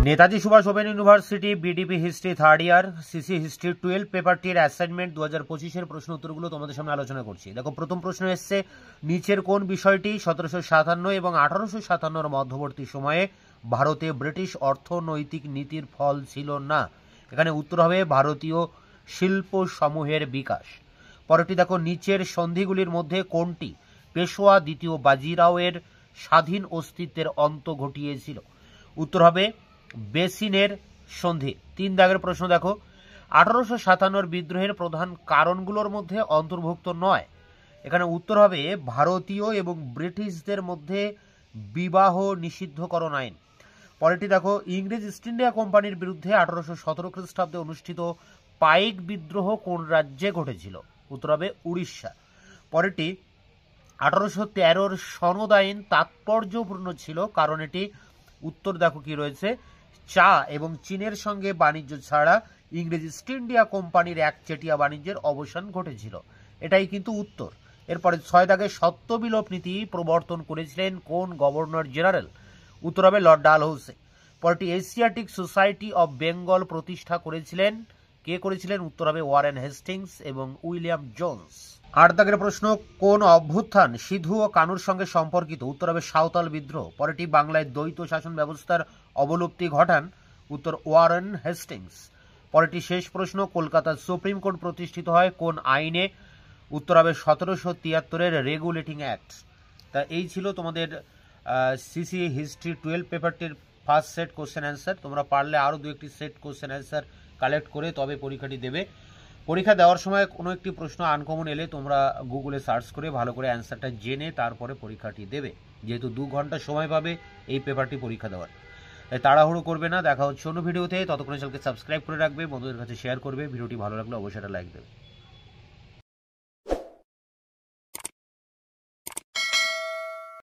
Netaji Subhas open university BDP history third year CC history 12 পেপারটির assignment 2025-এর প্রশ্ন উত্তরগুলো তোমাদের সামনে আলোচনা করছি। দেখো, প্রথম প্রশ্ন এসছে, নিচের কোন বিষয়টি 1757 এবং 1857-র মধ্যবর্তী সময়ে ভারতে ব্রিটিশ অর্থনৈতিক নীতির ফল ছিল না? এখানে উত্তর হবে ভারতীয় শিল্প সমূহের বিকাশ। পরেরটি দেখো, নিচের সন্ধিগুলির মধ্যে কোনটি পেশোয়া দ্বিতীয় বাজিরাওয়ের স্বাধীন অস্তিত্বের অন্ত ঘটিয়েছিল? উত্তর হবে বেসিনের সন্ধি। 3 দাগের প্রশ্ন দেখো, 1857 বিদ্রোহের প্রধান কারণগুলোর মধ্যে অন্তর্ভুক্ত নয়। এখানে উত্তর হবে ভারতীয় এবং ব্রিটিশদের মধ্যে বিবাহ নিষিদ্ধকরণ আইন। পরেরটি দেখো, ইংরেজ ইস্ট ইন্ডিয়া কোম্পানির বিরুদ্ধে 1817 খ্রিস্টাব্দে অনুষ্ঠিত পাইক বিদ্রোহ কোন রাজ্যে ঘটেছিল? উত্তর হবে উড়িষ্যা। পরেরটি, 1813-র সনদ আইন তাৎপর্যপূর্ণ ছিল কারণ এটি, উত্তর দেখো কি রয়েছে, চা এবং চীনের সঙ্গে বাণিজ্য ছাড়া ইংরেজ ইস্ট ইন্ডিয়া কোম্পানির একচেটিয়া বাণিজ্যের অবসান ঘটেছিল। এটাই কিন্তু উত্তর। এরপরে 6 দাগে সত্য বিলোপ নীতি প্রবর্তন করেছিলেন কোন গভর্নর জেনারেল? উত্তর হবে লর্ড ডালহৌসি। পরটি, এশিয়াটিক সোসাইটি অব বেঙ্গল প্রতিষ্ঠা করেছিলেন কে করেছিলেন? উত্তর হবে ওয়ারেন হেস্টিংস এবং উইলিয়াম জোন্স। 8 দাগের প্রশ্ন, কোন অভ্যুত্থান সিধু ও কানুর সঙ্গে সম্পর্কিত? উত্তর হবে সাঁওতাল বিদ্রোহ। পরেরটি, বাংলায় দ্বৈত শাসন ব্যবস্থার অবলুপ্তি ঘটান? উত্তর ওয়ারেন হেস্টিংস। পরেরটি শেষ প্রশ্ন, কলকাতার সুপ্রিম কোর্ট প্রতিষ্ঠিত হয় কোন আইনে? উত্তর হবে 1773-এর রেগুলেটিং অ্যাক্ট। তা এই ছিল তোমাদের সিসি হিস্ট্রি 12 পেপারটির ফার্স্ট সেট কোশ্চেন অ্যান্সার। তোমরা পারলে আরও 2-1টি সেট কোশ্চেন অ্যান্সার কালেক্ট করে তবে পরীক্ষাটি দেবে। পরীক্ষা দেওয়ার সময় কোনো একটি প্রশ্ন আনকমন এলে তোমরা গুগলে সার্চ করে ভালো করে অ্যান্সারটা জেনে তারপরে পরীক্ষাটি দেবে, যেহেতু 2 ঘন্টা সময় পাবে এই পেপারটি পরীক্ষা দেওয়ার। তাই তাড়াহুড়ো করবে না। দেখা হচ্ছে অন্য ভিডিওতে। ততক্ষণে চ্যানেলকে সাবস্ক্রাইব করে রাখবে, বন্ধুদের কাছে শেয়ার করবে। ভিডিওটি ভালো লাগলে অবশ্যই একটা লাইক দেবে।